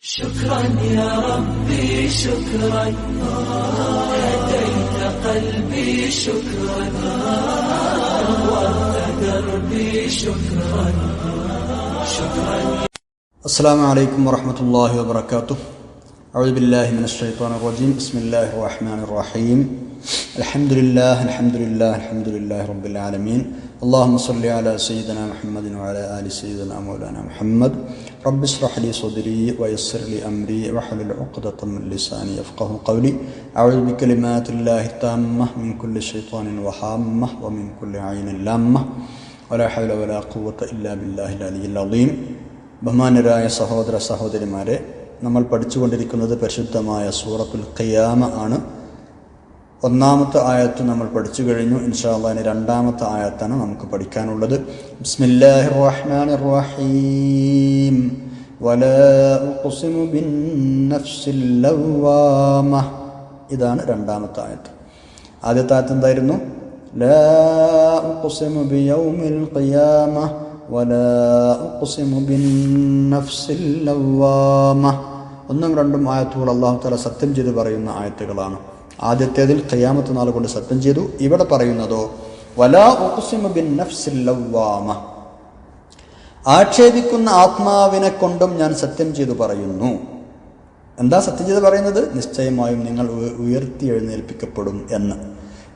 شكرا يا ربي شكرا هديت قلبي شكرا نورت دربي شكرا شكرا. السلام عليكم ورحمة الله وبركاته. أعوذ بالله من الشيطان الرجيم. بسم الله الرحمن الرحيم. الحمد لله رب العالمين. اللهم صل على سيدنا محمد وعلى آل سيدنا مولانا محمد. رب اشرح لي صدري ويسر لي أمري واحلل عقدة من لساني يفقهوا قولي. أعوذ بكلمات الله التامة من كل شيطان وهامة ومن كل عين لامة ولا حول ولا قوة إلا بالله العلي العظيم. ബഹുമാന്യരായ സഹോദര സഹോദരിമാരെ, നമ്മൾ പഠിച്ചുകൊണ്ടിരിക്കുന്നത് പരിശുദ്ധമായ സൂറത്തുൽ ഖിയാമ ആണ്. ഒന്നാമത്തെ ആയത്ത് നമ്മൾ പഠിച്ചു കഴിഞ്ഞു. ഇൻഷാ അല്ലാഹ് ഇനി രണ്ടാമത്തെ ആയത്താണ് നമുക്ക് പഠിക്കാനുള്ളത്. ബിസ്മില്ലാഹിർ റഹ്മാനിർ റഹീം. വലാ ഉഖ്സിമു ബിന്നഫ്സിൽ ലവ്വാമ. ഇതാണ് രണ്ടാമത്തെ ആയത്ത്. ആദ്യത്തെ ആയത്ത് എന്തായിരുന്നു? ലാ ഉഖ്സിമു ബിയൗമിൽ ഖിയാമ വലാ ഉഖ്സിമു ബിന്നഫ്സിൽ ലവ്വാമ. ഒന്നും രണ്ടും ആയത്തുകൾ അല്ലാഹു തആല സത്യം ചെയ്ത് പറയുന്ന ആയത്തുകളാണ്. ആദ്യത്തേതിൽ ഖിയാമത്ത് നാൾ കൊണ്ട് സത്യം ചെയ്തു. ഇവിടെ പറയുന്നതോ വലാ ഉഖ്സിമു ബിന്നഫ്സിൽ ലവ്വാമ, ആക്ഷേപിക്കുന്ന ആത്മാവിനെ കൊണ്ടും ഞാൻ സത്യം ചെയ്തു പറയുന്നു. എന്താ സത്യം ചെയ്ത് പറയുന്നത്? നിശ്ചയമായും നിങ്ങൾ ഉയർത്തി എഴുന്നേൽപ്പിക്കപ്പെടും എന്ന്.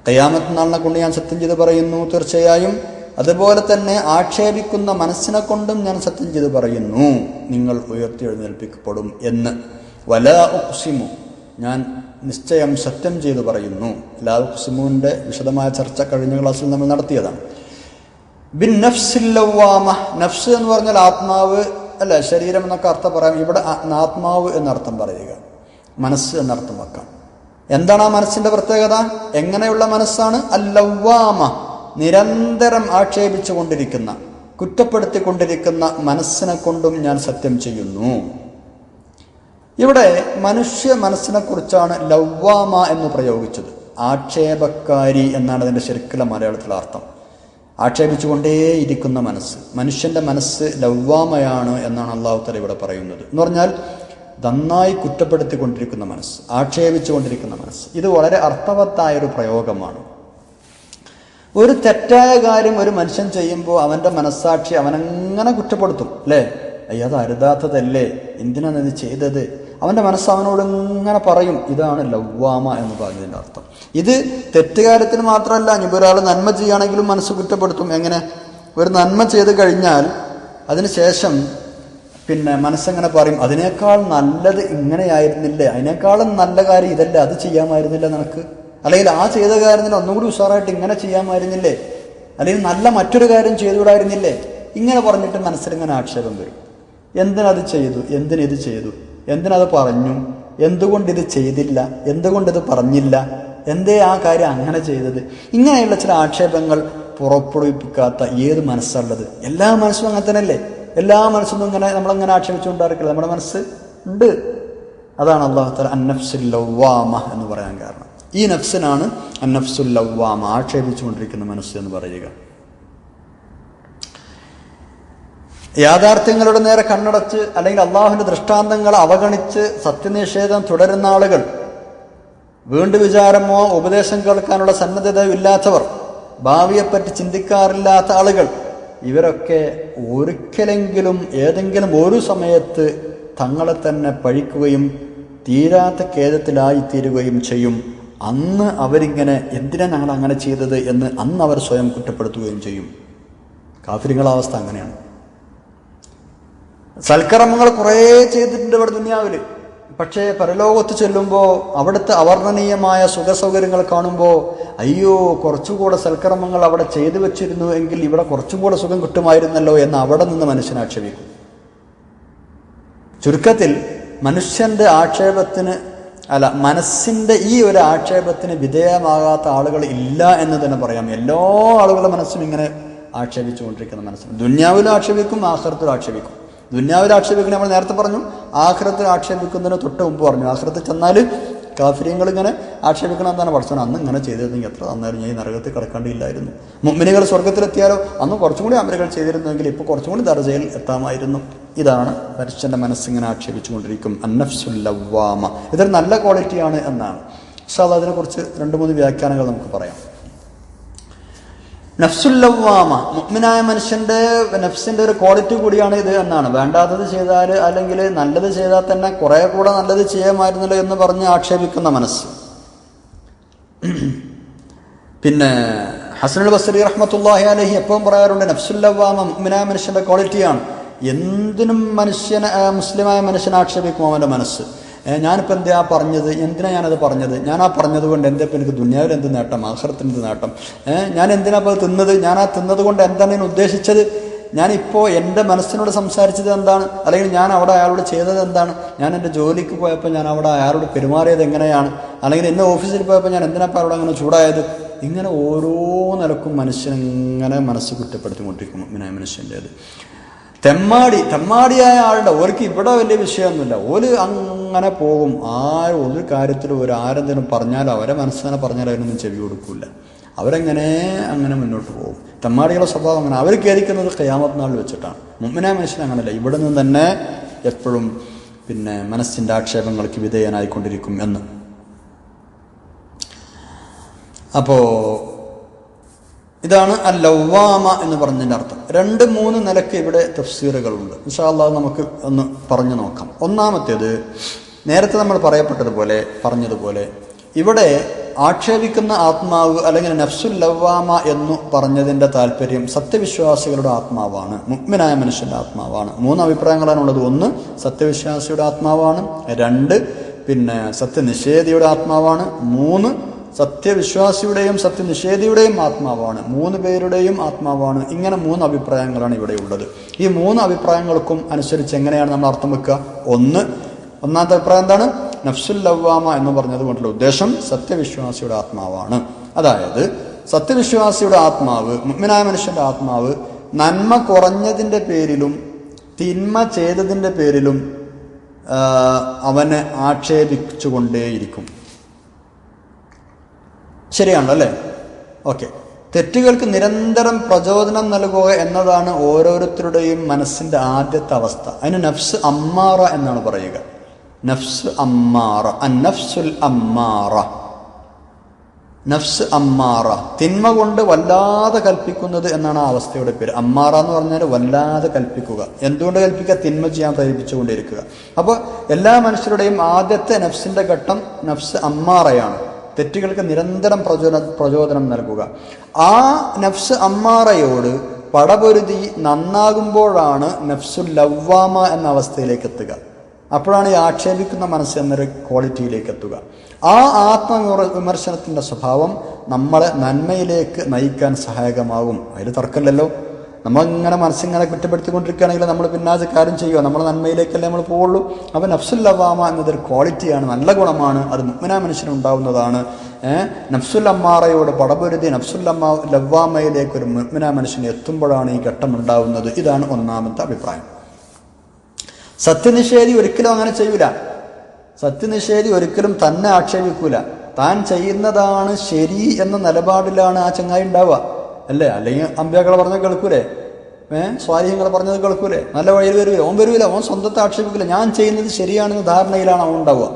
ഖിയാമത്ത് നാളിനെ കൊണ്ട് ഞാൻ സത്യം ചെയ്ത് പറയുന്നു തീർച്ചയായും. അതുപോലെ തന്നെ ആക്ഷേപിക്കുന്ന മനസ്സിനെ കൊണ്ടും ഞാൻ സത്യം ചെയ്ത് പറയുന്നു, നിങ്ങൾ ഉയർത്തി എഴുന്നേൽപ്പിക്കപ്പെടും എന്ന്. വലാ ഉഖ്സിമു, ഞാൻ നിശ്ചയം സത്യം ചെയ്തു പറയുന്നു. ലാ ഉഖ്സിമുവിന്റെ വിശദമായ ചർച്ച കഴിഞ്ഞ ക്ലാസ്സിൽ നമ്മൾ നടത്തിയതാണ്. ബിൻ നഫ്സിൽ ലവ്വാമ, നഫ്സ് എന്ന് പറഞ്ഞാൽ ആത്മാവ് അല്ല, ശരീരം എന്നൊക്കെ അർത്ഥം പറയാം. ഇവിടെ ആത്മാവ് എന്നർത്ഥം പറയുക, മനസ്സ് എന്നർത്ഥം വെക്കാം. എന്താണ് ആ മനസ്സിന്റെ പ്രത്യേകത? എങ്ങനെയുള്ള മനസ്സാണ്? അല്ലവ്വാമ, നിരന്തരം ആക്ഷേപിച്ചു കൊണ്ടിരിക്കുന്ന, കുറ്റപ്പെടുത്തിക്കൊണ്ടിരിക്കുന്ന മനസ്സിനെ കൊണ്ടും ഞാൻ സത്യം ചെയ്യുന്നു. ഇവിടെ മനുഷ്യ മനസ്സിനെ കുറിച്ചാണ് ലവ്വാമ എന്ന് പ്രയോഗിച്ചത്. ആക്ഷേപക്കാരി എന്നാണ് അതിന്റെ ശരിക്കുള്ള മലയാളത്തിലെ അർത്ഥം. ആക്ഷേപിച്ചുകൊണ്ടേയിരിക്കുന്ന മനസ്സ്, മനുഷ്യന്റെ മനസ്സ് ലവ്വാമയാണ് എന്നാണ് അല്ലാഹു തആല ഇവിടെ പറയുന്നത്. എന്ന് പറഞ്ഞാൽ നന്നായി കുറ്റപ്പെടുത്തിക്കൊണ്ടിരിക്കുന്ന മനസ്സ്, ആക്ഷേപിച്ചുകൊണ്ടിരിക്കുന്ന മനസ്സ്. ഇത് വളരെ അർത്ഥവത്തായൊരു പ്രയോഗമാണ്. ഒരു തെറ്റായ കാര്യം ഒരു മനുഷ്യൻ ചെയ്യുമ്പോൾ അവന്റെ മനസ്സാക്ഷി അവനങ്ങനെ കുറ്റപ്പെടുത്തും, അല്ലേ? അയ്യോ, അത് അരുതാത്തതല്ലേ, എന്തിനാണ് ഇത് ചെയ്തത്? അവന്റെ മനസ്സ് അവനോട് ഇങ്ങനെ പറയും. ഇതാണ് ലവ്വാമ എന്ന് പറഞ്ഞതിന്റെ അർത്ഥം. ഇത് തെറ്റുകാര്യത്തിന് മാത്രമല്ല, ഇനി ഒരാൾ നന്മ ചെയ്യുകയാണെങ്കിലും മനസ്സ് കുറ്റപ്പെടുത്തും. എങ്ങനെ? ഒരു നന്മ ചെയ്ത് കഴിഞ്ഞാൽ അതിനുശേഷം മനസ്സെങ്ങനെ പറയും, അതിനേക്കാൾ നല്ലത് ഇങ്ങനെയായിരുന്നില്ലേ, അതിനേക്കാളും നല്ല കാര്യം ഇതല്ലേ, അത് ചെയ്യാമായിരുന്നില്ല നിനക്ക്, അല്ലെങ്കിൽ ആ ചെയ്ത കാര്യത്തിൽ ഒന്നുകൂടി ഉഷാറായിട്ട് ഇങ്ങനെ ചെയ്യാമായിരുന്നില്ലേ, അല്ലെങ്കിൽ നല്ല മറ്റൊരു കാര്യം ചെയ്തുകൂടായിരുന്നില്ലേ, ഇങ്ങനെ പറഞ്ഞിട്ട് മനസ്സിലിങ്ങനെ ആക്ഷേപം വരും. എന്തിനത് ചെയ്തു, എന്തിനിത് ചെയ്തു, എന്തിനത് പറഞ്ഞു, എന്തുകൊണ്ടിത് ചെയ്തില്ല, എന്തുകൊണ്ടിത് പറഞ്ഞില്ല, എന്തേ ആ കാര്യം അങ്ങനെ ചെയ്തത്, ഇങ്ങനെയുള്ള ചില ആക്ഷേപങ്ങൾ പുറപ്പെടുവിപ്പിക്കാത്ത ഏത് മനസ്സുള്ളത്? എല്ലാ മനസ്സും അങ്ങനെ തന്നെയല്ലേ? എല്ലാ മനസ്സൊന്നും ഇങ്ങനെ നമ്മളങ്ങനെ ആക്ഷേപിച്ചുകൊണ്ടായിരിക്കില്ല. നമ്മുടെ മനസ്സ് ഉണ്ട്. അതാണ് അല്ലാഹു തആല അന്നഫ്സുൽ ലവ്വാമ എന്ന് പറയാൻ കാരണം. ഈ നഫ്സിനാണ് അന്നഫ്സുൽ ലവ്വാമ, ആക്ഷേപിച്ചുകൊണ്ടിരിക്കുന്ന മനസ്സ് എന്ന് പറയുക. യാഥാർത്ഥ്യങ്ങളുടെ നേരെ കണ്ണടച്ച് അല്ലെങ്കിൽ അള്ളാഹുവിന്റെ ദൃഷ്ടാന്തങ്ങളെ അവഗണിച്ച് സത്യനിഷേധം തുടരുന്ന ആളുകൾ, വീണ്ടും വിചാരമോ ഉപദേശം കേൾക്കാനുള്ള സന്നദ്ധതയോ ഇല്ലാത്തവർ, ഭാവിയെപ്പറ്റി ചിന്തിക്കാറില്ലാത്ത ആളുകൾ, ഇവരൊക്കെ ഒരിക്കലെങ്കിലും ഏതെങ്കിലും ഒരു സമയത്ത് തങ്ങളെ തന്നെ പഴിക്കുകയും തീരാത്ത ഖേദത്തിലായിത്തീരുകയും ചെയ്യും. അന്ന് അവരിങ്ങനെ എന്തിനാ ഞങ്ങൾ അങ്ങനെ ചെയ്തത് എന്ന് അന്ന് അവർ സ്വയം കുറ്റപ്പെടുത്തുകയും ചെയ്യും. കാഫിറുകളുടെ അവസ്ഥ അങ്ങനെയാണ്. സൽക്കർമ്മങ്ങൾ കുറേ ചെയ്തിട്ടുണ്ട് ഇവിടെ ദുനിയാവില്. പക്ഷേ പരലോകത്ത് ചെല്ലുമ്പോൾ അവിടുത്തെ അവർണ്ണനീയമായ സുഖസൗകര്യങ്ങൾ കാണുമ്പോൾ അയ്യോ, കുറച്ചുകൂടെ സൽക്കർമ്മങ്ങൾ അവിടെ ചെയ്തു വെച്ചിരുന്നു എങ്കിൽ ഇവിടെ കുറച്ചും കൂടെ സുഖം കിട്ടുമായിരുന്നല്ലോ എന്ന് അവിടെ നിന്ന് മനുഷ്യൻ ആക്ഷേപിക്കും. ചുരുക്കത്തിൽ മനുഷ്യന്റെ ആക്ഷേപത്തിന് മനസ്സിന്റെ ഈ ഒരു ആക്ഷേപത്തിന് വിധേയമാകാത്ത ആളുകൾ ഇല്ല എന്ന് തന്നെ പറയാം. എല്ലാ ആളുകളുടെ മനസ്സും ഇങ്ങനെ ആക്ഷേപിച്ചുകൊണ്ടിരിക്കുന്ന മനസ്സിന് ദുന്യാവിലും ആക്ഷേപിക്കും, ആഖിറത്തിലും ആക്ഷേപിക്കും. ദുന്യാവിൽ ആക്ഷേപിക്കുന്ന നമ്മൾ നേരത്തെ പറഞ്ഞു, ആഖിറത്തിൽ ആക്ഷേപിക്കുന്നതിന് തൊട്ട് മുമ്പ് പറഞ്ഞു. ആഖിറത്തിൽ ചെന്നാൽ കാഫിര്യങ്ങൾ ഇങ്ങനെ ആക്ഷേപിക്കണം. എന്താണ് പഠിച്ചത്? അന്ന് ഇങ്ങനെ ചെയ്തിരുന്നെങ്കിൽ എത്ര നന്നായിരുന്നു, ഞാൻ ഈ നരകത്തിൽ കിടക്കേണ്ടിയില്ലായിരുന്നു. മുഅ്മിനീകൾ സ്വർഗത്തിലെത്തിയാലോ അന്ന് കുറച്ചും കൂടി അമലുകൾ ചെയ്തിരുന്നെങ്കിൽ ഇപ്പോൾ കുറച്ചും കൂടി ദർജയിൽ എത്താമായിരുന്നു. ഇതാണ് മനുഷ്യൻ്റെ മനസ്സിങ്ങനെ ആക്ഷേപിച്ചുകൊണ്ടിരിക്കും. അന്നഫ്സുൽ ലവ്വാമ, ഇതൊരു നല്ല ക്വാളിറ്റിയാണ് എന്നാണ്. ഇൻഷാ അല്ലാഹ് അതിനെക്കുറിച്ച് 2-3 വ്യാഖ്യാനങ്ങൾ നമുക്ക് പറയാം. നഫ്സുൽ ലവ്വാമ, മുഅ്മിനായ മനുഷ്യന്റെ നഫ്സിന്റെ ഒരു ക്വാളിറ്റി കൂടിയാണ് ഇത് എന്നാണ്. വേണ്ടാത്തത് ചെയ്താൽ അല്ലെങ്കിൽ നല്ലത് ചെയ്താൽ തന്നെ കുറെ കൂടെ നല്ലത് ചെയ്യാമായിരുന്നല്ലോ എന്ന് പറഞ്ഞ് ആക്ഷേപിക്കുന്ന മനസ്സ്. പിന്നെ ഹസനുൽ ബസ്രി റഹ്മത്തുള്ളാഹി അലൈഹി എപ്പോഴും പറയാറുണ്ട്, നഫ്സുൽ ലവ്വാമ മുഅ്മിനായ മനുഷ്യന്റെ ക്വാളിറ്റിയാണ്. എന്തിനും മുസ്ലിമായ മനുഷ്യനെ ആക്ഷേപിക്കും അവൻ്റെ മനസ്സ്. ഞാനിപ്പോൾ എന്തിനാ പറഞ്ഞത്, എന്തിനാ ഞാനത് പറഞ്ഞത്, ഞാൻ ആ പറഞ്ഞത് കൊണ്ട് എന്താ ഇപ്പം എനിക്ക് ദുനിയാവിൽ എന്ത് നേട്ടം, ആഖിറത്തിൽ എന്ത് നേട്ടം, ഞാൻ എന്തിനാ ഇപ്പോൾ തിന്നത്, ഞാൻ ആ തിന്നത് കൊണ്ട് എന്താണ് ഞാൻ ഉദ്ദേശിച്ചത്, ഞാനിപ്പോൾ എൻ്റെ മനസ്സിനോട് സംസാരിച്ചത് എന്താണ്, അല്ലെങ്കിൽ ഞാൻ അവിടെ അയാളോട് ചെയ്തത് എന്താണ്, ഞാൻ എൻ്റെ ജോലിക്ക് പോയപ്പോൾ ഞാൻ അവിടെ അയാളോട് പെരുമാറിയത് എങ്ങനെയാണ്, അല്ലെങ്കിൽ എന്നെ ഓഫീസിൽ പോയപ്പോൾ ഞാൻ എന്തിനാപ്പോൾ അവിടെ അങ്ങനെ ചൂടായത്. ഇങ്ങനെ ഓരോ നിലക്കും മനുഷ്യനിങ്ങനെ മനസ്സ് കുറ്റപ്പെടുത്തിക്കൊണ്ടിരിക്കും മുഅ്മിനായ മനുഷ്യൻ്റേത്. തെമ്മാടിയായ ആളുടെ ഓർക്ക് ഇവിടെ വലിയ വിഷയമൊന്നുമില്ല, ഓല് അങ്ങനെ പോകും. ഒരു കാര്യത്തിലും ആരെന്തെങ്കിലും പറഞ്ഞാലും അവരെ മനസ്സിനെ പറഞ്ഞാലും അതിനൊന്നും ചെവി കൊടുക്കില്ല. അങ്ങനെ മുന്നോട്ട് പോകും. തെമ്മാടികളുടെ സ്വഭാവം അങ്ങനെ. അവർ ഖേദിക്കുന്നത് ഖിയാമത്ത് നാളിൽ വെച്ചിട്ടാണ്. മുഅ്മിനായ മനുഷ്യൻ അങ്ങനല്ല, ഇവിടെ നിന്ന് തന്നെ എപ്പോഴും പിന്നെ മനസ്സിൻ്റെ ആക്ഷേപങ്ങൾക്ക് വിധേയനായിക്കൊണ്ടിരിക്കും എന്ന്. അപ്പോൾ ഇതാണ് അൽ ലവ്വാമ എന്ന് പറഞ്ഞതിൻ്റെ അർത്ഥം. 2-3 നിലക്ക് ഇവിടെ തഫ്സീറുകളുണ്ട്. ഇൻഷാ അല്ലാഹ് നമുക്ക് ഒന്ന് പറഞ്ഞു നോക്കാം. ഒന്നാമത്തേത്, നേരത്തെ നമ്മൾ പറഞ്ഞതുപോലെ ഇവിടെ ആക്ഷേപിക്കുന്ന ആത്മാവ് അല്ലെങ്കിൽ നഫ്സുൽ ലവ്വാമ എന്ന് പറഞ്ഞതിൻ്റെ താല്പര്യം സത്യവിശ്വാസികളുടെ ആത്മാവാണ്, മുഅ്മിനായ മനുഷ്യൻ്റെ ആത്മാവാണ്. 3 അഭിപ്രായങ്ങളാണുള്ളത്. 1 സത്യവിശ്വാസിയുടെ ആത്മാവാണ്, 2 പിന്നെ സത്യനിഷേധിയുടെ ആത്മാവാണ്, 3 സത്യവിശ്വാസിയുടെയും സത്യനിഷേധിയുടെയും ആത്മാവാണ്, 3 പേരുടെയും ആത്മാവാണ്. ഇങ്ങനെ 3 അഭിപ്രായങ്ങളാണ് ഇവിടെ ഉള്ളത്. ഈ 3 അഭിപ്രായങ്ങൾക്കും അനുസരിച്ച് എങ്ങനെയാണ് നമ്മൾ അർത്ഥം വെക്കുക? ഒന്നാമത്തെ അഭിപ്രായം എന്താണ്? നഫ്സുൽ ലവ്വാമ എന്ന് പറഞ്ഞത് കൊണ്ടുള്ള ഉദ്ദേശം സത്യവിശ്വാസിയുടെ ആത്മാവാണ്. അതായത് സത്യവിശ്വാസിയുടെ ആത്മാവ്, മുഅ്മിനായ മനുഷ്യന്റെ ആത്മാവ് നന്മ കുറഞ്ഞതിൻ്റെ പേരിലും തിന്മ ചെയ്തതിൻ്റെ പേരിലും അവനെ ആക്ഷേപിച്ചുകൊണ്ടേയിരിക്കും. ശരിയാണല്ലോ അല്ലേ? ഓക്കെ. തെറ്റുകൾക്ക് നിരന്തരം പ്രചോദനം നൽകുക എന്നതാണ് ഓരോരുത്തരുടെയും മനസ്സിൻ്റെ ആദ്യത്തെ അവസ്ഥ. അതിന് നഫ്സ് അമ്മാറ എന്നാണ് പറയുക. നഫ്സ് അമ്മാറ, അന്നഫ്സുൽ അമ്മാറ, നഫ്സ് അമ്മാറ, തിന്മ കൊണ്ട് വല്ലാതെ കൽപ്പിക്കുന്നത് എന്നാണ് ആ അവസ്ഥയുടെ പേര്. അമ്മാറ എന്ന് പറഞ്ഞാൽ വല്ലാതെ കൽപ്പിക്കുക. എന്തുകൊണ്ട് കൽപ്പിക്കുക? തിന്മ ചെയ്യാൻ പ്രേരിപ്പിച്ചുകൊണ്ടിരിക്കുക. അപ്പോൾ എല്ലാ മനുഷ്യരുടെയും ആദ്യത്തെ നഫ്സിൻ്റെ ഘട്ടം നഫ്സ് അമ്മാറയാണ്. തെറ്റുകൾക്ക് നിരന്തരം പ്രചോദനം നൽകുക. ആ നഫ്സ് അമ്മാറയോട് പടപൊരുതി നന്നാകുമ്പോഴാണ് നഫ്സുൽ ലവ്വാമ എന്ന അവസ്ഥയിലേക്ക് എത്തുക. അപ്പോഴാണ് ഈ ആക്ഷേപിക്കുന്ന മനസ്സ് എന്നൊരു ക്വാളിറ്റിയിലേക്ക് എത്തുക. ആ ആത്മവിമർശനത്തിൻ്റെ സ്വഭാവം നമ്മളെ നന്മയിലേക്ക് നയിക്കാൻ സഹായകമാകും. അതിൽ തർക്കമില്ലല്ലോ. നമ്മളിങ്ങനെ മനസ്സിങ്ങനെ കുറ്റപ്പെടുത്തിക്കൊണ്ടിരിക്കുകയാണെങ്കിൽ നമ്മൾ പിന്നാലെ കാര്യം ചെയ്യുക, നമ്മൾ നന്മയിലേക്കല്ലേ നമ്മൾ പോവുള്ളൂ. അപ്പം നഫ്സുൽ ലവ്വാമ എന്നതൊരു ക്വാളിറ്റിയാണ്, നല്ല ഗുണമാണ്. അത് മുഅ്മിനായ മനുഷ്യനുണ്ടാവുന്നതാണ്. നഫ്സുൽ അമ്മാറയോട് പടപൊരുതി നഫ്സുൽ ലവ്വാമയിലേക്ക് ഒരു മുഅ്മിനായ മനുഷ്യന് എത്തുമ്പോഴാണ് ഈ ഘട്ടം ഉണ്ടാവുന്നത്. ഇതാണ് ഒന്നാമത്തെ അഭിപ്രായം. സത്യനിഷേധി ഒരിക്കലും അങ്ങനെ ചെയ്യൂല. സത്യനിഷേധി ഒരിക്കലും തന്നെ ആക്ഷേപിക്കൂല. താൻ ചെയ്യുന്നതാണ് ശരി എന്ന നിലപാടിലാണ് ആ ചങ്ങായി ഉണ്ടാവുക, അല്ലേ? അല്ലെങ്കിൽ അമ്പ്യാക്കളെ പറഞ്ഞത് കേൾക്കൂലേ, സ്വാലിഹ്യങ്ങളെ പറഞ്ഞത് കേൾക്കൂലേ, നല്ല വഴിയിൽ വരൂല. ഓൻ വരൂല, ഓൻ സ്വന്തത്തെ ആക്ഷേപിക്കില്ല. ഞാൻ ചെയ്യുന്നത് ശരിയാണെന്ന ധാരണയിലാണ് അവൻ ഉണ്ടാവുക.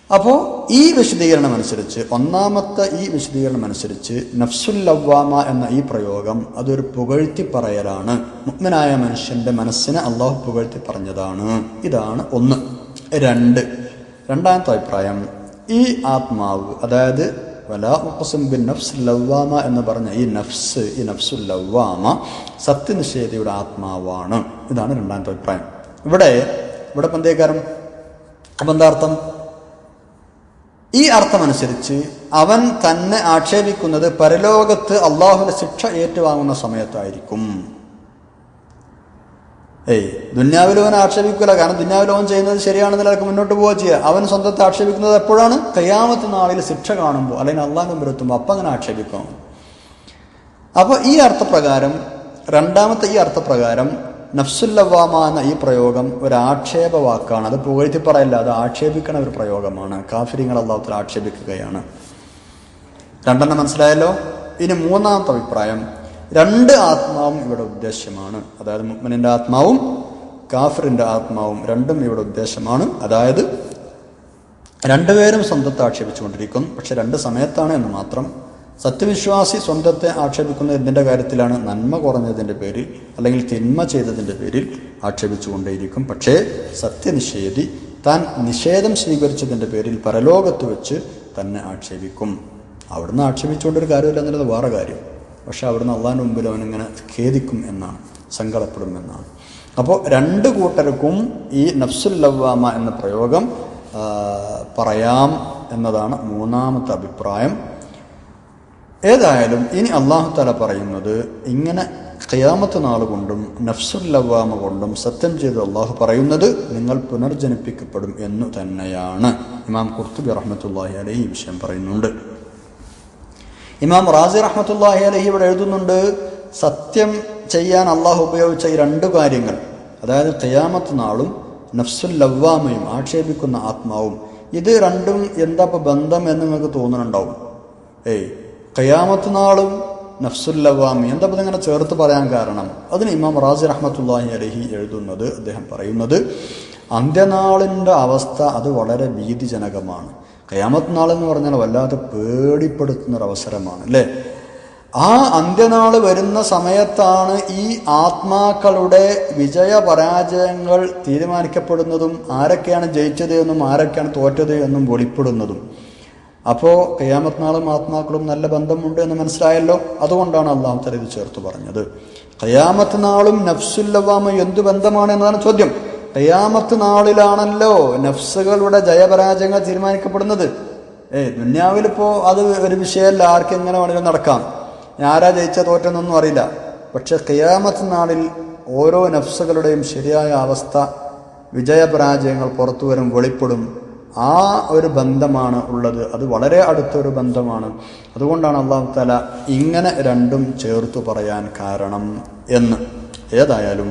അപ്പോൾ ഈ വിശദീകരണം അനുസരിച്ച്, ഒന്നാമത്തെ ഈ വിശദീകരണം അനുസരിച്ച് നഫ്സുൽ ലവ്വാമ എന്ന ഈ പ്രയോഗം അതൊരു പുകഴ്ത്തി പറയലാണ്. മുഅ്മിനായ മനുഷ്യന്റെ മനസ്സിനെ അള്ളാഹു പുകഴ്ത്തി പറഞ്ഞതാണ്. ഇതാണ് 1. 2, രണ്ടാമത്തെ അഭിപ്രായം, ഈ ആത്മാവ്, അതായത് വലാ ഉഖ്സിം ബിൻ നഫ്സിൽ ലവ്വാമ എന്ന് പറഞ്ഞ ഈ നഫ്സുൽ ലവ്വാമ സത്യനിഷേധിയുടെ ആത്മാവാണ്. ഇതാണ് രണ്ടാമത്തെ അഭിപ്രായം. ഇവിടെ പന്തേക്കാരം. അപ്പം എന്താ അർത്ഥം? ഈ അർത്ഥമനുസരിച്ച് അവൻ തന്നെ ആക്ഷേപിക്കുന്നത് പരലോകത്ത് അള്ളാഹുവിന്റെ ശിക്ഷ ഏറ്റുവാങ്ങുന്ന സമയത്തായിരിക്കും. ദുന്യാവിൽ അവൻ ആക്ഷേപിക്കില്ല. കാരണം ദുന്യാവിൽ അവൻ ചെയ്യുന്നത് ശരിയാണെന്ന് നിലക്ക് മുന്നോട്ട് പോവുക ചെയ്യുക. അവൻ സ്വന്തത്തെ ആക്ഷേപിക്കുന്നത് എപ്പോഴാണ്? ഖിയാമത്ത് നാളിൽ ശിക്ഷ കാണുമ്പോൾ, അല്ലെങ്കിൽ അള്ളാഹിന്റെ മുമ്പിൽ എത്തുമ്പോൾ, അപ്പം അങ്ങനെ ആക്ഷേപിക്കും. അപ്പോൾ ഈ അർത്ഥപ്രകാരം, രണ്ടാമത്തെ ഈ അർത്ഥപ്രകാരം നഫ്സുൽ ലവ്വാമ എന്ന ഈ പ്രയോഗം ഒരു ആക്ഷേപ വാക്കാണ്. അത് പുകഴ്ത്തി പറയല്ല, അത് ആക്ഷേപിക്കണ ഒരു പ്രയോഗമാണ്. കാഫിരിങ്ങൾ അള്ളാഹുവിൽ ആക്ഷേപിക്കുകയാണ്. 2 മനസ്സിലായല്ലോ. ഇനി മൂന്നാമത്തെ അഭിപ്രായം, 2 ആത്മാവും ഇവിടെ ഉദ്ദേശ്യമാണ്. അതായത് മുഅ്മിനിന്റെ ആത്മാവും കാഫിറിൻ്റെ ആത്മാവും രണ്ടും ഇവിടെ ഉദ്ദേശമാണ്. അതായത് രണ്ടുപേരും സ്വന്തത്തെ ആക്ഷേപിച്ചുകൊണ്ടിരിക്കും, പക്ഷെ രണ്ട് സമയത്താണ് എന്ന് മാത്രം. സത്യവിശ്വാസി സ്വന്തത്തെ ആക്ഷേപിക്കുന്നത് എന്തിൻ്റെ കാര്യത്തിലാണ്? നന്മ കുറഞ്ഞതിൻ്റെ പേരിൽ അല്ലെങ്കിൽ തിന്മ ചെയ്തതിൻ്റെ പേരിൽ ആക്ഷേപിച്ചുകൊണ്ടേയിരിക്കും. പക്ഷേ സത്യനിഷേധി താൻ നിഷേധം സ്വീകരിച്ചതിൻ്റെ പേരിൽ പരലോകത്ത് വെച്ച് തന്നെ ആക്ഷേപിക്കും. അവിടുന്ന് ആക്ഷേപിച്ചുകൊണ്ടൊരു കാര്യമില്ല എന്നുള്ളത് വേറെ കാര്യം. പക്ഷെ അവിടുന്ന് അള്ളാഹിൻ്റെ മുമ്പിൽ അവനിങ്ങനെ ഖേദിക്കും എന്നാണ്, സങ്കടപ്പെടും എന്നാണ്. അപ്പോൾ രണ്ട് കൂട്ടർക്കും ഈ നഫ്സുൽ ലവ്വാമ എന്ന പ്രയോഗം പറയാം എന്നതാണ് മൂന്നാമത്തെ അഭിപ്രായം. ഏതായാലും ഇനി അള്ളാഹു തആല പറയുന്നത് ഇങ്ങനെ ഖിയാമത്ത് നാൾ കൊണ്ടും നഫ്സുൽ ലവ്വാമ കൊണ്ടും സത്യം ചെയ്ത് അള്ളാഹു പറയുന്നത് നിങ്ങൾ പുനർജനിപ്പിക്കപ്പെടും എന്നു തന്നെയാണ്. ഇമാം ഖുർത്തുബി റഹ്മത്തുള്ളാഹി അലൈഹി ഈ വിഷയം പറയുന്നുണ്ട്. ഇമാം റാസി റഹ്മത്തുള്ളാഹി അലൈഹി ഇവിടെ എഴുതുന്നുണ്ട്, സത്യം ചെയ്യാൻ അള്ളാഹു ഉപയോഗിച്ച ഈ രണ്ട് കാര്യങ്ങൾ, അതായത് ഖിയാമത്ത് നാളും നഫ്സുൽ ലവ്വാമയും ആക്ഷേപിക്കുന്ന ആത്മാവും, ഇത് രണ്ടും എന്താ ബന്ധം എന്ന് നിങ്ങൾക്ക് തോന്നുന്നുണ്ടാവും. ഖിയാമത്ത് നാളും നഫ്സുൽ ലവ്വാമി എന്താ ഇങ്ങനെ ചേർത്ത് പറയാൻ കാരണം? അതിന് ഇമാം റാസി റഹ്മത്തുള്ളാഹി അലൈഹി എഴുതുന്നത്, അദ്ദേഹം പറയുന്നത്, അന്ത്യനാളിൻ്റെ അവസ്ഥ അത് വളരെ ഭീതിജനകമാണ്. ഖിയാമത്ത് നാളെന്ന് പറഞ്ഞാൽ വല്ലാതെ പേടിപ്പെടുത്തുന്നൊരവസരമാണ് അല്ലേ? ആ അന്ത്യനാൾ വരുന്ന സമയത്താണ് ഈ ആത്മാക്കളുടെ വിജയപരാജയങ്ങൾ തീരുമാനിക്കപ്പെടുന്നതും ആരൊക്കെയാണ് ജയിച്ചത് എന്നും ആരൊക്കെയാണ് തോറ്റത് എന്നും വെളിപ്പെടുന്നതും. അപ്പോൾ ഖിയാമത്ത് നാളും ആത്മാക്കളും നല്ല ബന്ധമുണ്ട് എന്ന് മനസ്സിലായല്ലോ. അതുകൊണ്ടാണ് അല്ലാഹു തആല ഇത് ചേർത്ത് പറഞ്ഞത്. ഖിയാമത്ത് നാളും നഫ്സുൽ ലവ്വാമയും എന്തു ബന്ധമാണ് എന്നതാണ് ചോദ്യം. ഖിയാമത്ത് നാളിലാണല്ലോ നഫ്സുകളുടെ ജയപരാജയങ്ങൾ തീരുമാനിക്കപ്പെടുന്നത്. ദുന്യാവിലിപ്പോൾ അത് ഒരു വിഷയമല്ല, ആർക്കെങ്ങനെ വേണമെങ്കിലും നടക്കാം, ആരാ ജയിച്ച തോറ്റെന്നൊന്നും അറിയില്ല. പക്ഷെ ഖിയാമത്ത് നാളിൽ ഓരോ നഫ്സുകളുടെയും ശരിയായ അവസ്ഥ, വിജയപരാജയങ്ങൾ പുറത്തു വരും, വെളിപ്പെടും. ആ ഒരു ബന്ധമാണ് ഉള്ളത്, അത് വളരെ അടുത്തൊരു ബന്ധമാണ്. അതുകൊണ്ടാണ് അല്ലാഹു തആല ഇങ്ങനെ രണ്ടും ചേർത്തു പറയാൻ കാരണം എന്ന്. ഏതായാലും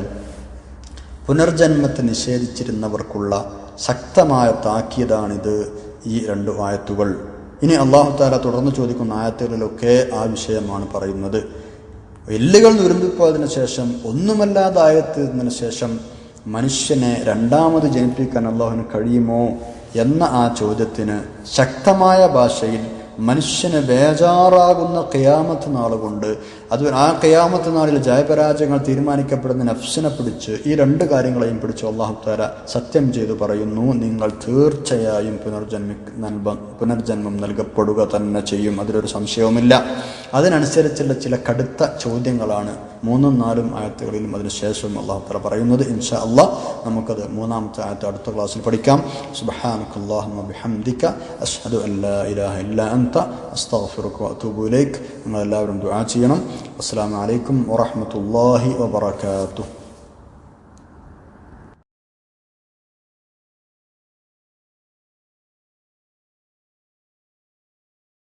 പുനർജന്മത്തെ നിഷേധിച്ചിരുന്നവർക്കുള്ള ശക്തമായ താക്കീതാണിത് ഈ രണ്ട് ആയത്തുകൾ. ഇനി അല്ലാഹു തആല തുടർന്ന് ചോദിക്കുന്ന ആയത്തുകളിലൊക്കെ ആ വിഷയമാണ് പറയുന്നത്. എല്ലുകൾ നുരുമ്പിപ്പോയതിനു ശേഷം, ഒന്നുമല്ലാതായതിനു ശേഷം മനുഷ്യനെ രണ്ടാമത് ജനിപ്പിക്കാൻ അല്ലാഹുവിന് കഴിയുമോ എന്ന ആ ചോദ്യത്തിന് ശക്തമായ ഭാഷയിൽ മനുഷ്യന് ബേജാറാകുന്ന ഖിയാമത്ത് നാൾ കൊണ്ട്, അത് ആ ഖിയാമത്ത് നാളിൽ ജയപരാജയങ്ങൾ തീരുമാനിക്കപ്പെടുന്ന നഫ്സിനെ പിടിച്ച്, ഈ രണ്ട് കാര്യങ്ങളെയും പിടിച്ച് അല്ലാഹു തആല സത്യം ചെയ്തു പറയുന്നു, നിങ്ങൾ തീർച്ചയായും പുനർജന്മം നൽകപ്പെടുക തന്നെ ചെയ്യും, അതിലൊരു സംശയവുമില്ല. അതിനനുസരിച്ചുള്ള ചില കടുത്ത ചോദ്യങ്ങളാണ് 3ഉം 4ഉം ആയത്തുകളിലും അതിനുശേഷവും അല്ലാഹു തആല പറയുന്നത്. ഇൻഷാ അല്ലാഹ് നമുക്കത് മൂന്നാമത്തെ ആയത്ത് അടുത്ത ക്ലാസ്സിൽ പഠിക്കാം. സുബ്ഹാനകല്ലാഹുമ്മ ബിഹംദിക അശ്ഹദു അൻ ലാ ഇലാഹ ഇല്ലാ അൻത അസ്തഗ്ഫിറുക വഅതൂബു ഇലൈക്. നിങ്ങൾ എല്ലാവരും ദുആ ചെയ്യണം. അസ്സലാമു അലൈക്കും വറഹ്മത്തുള്ളാഹി വബറകാതുഹു.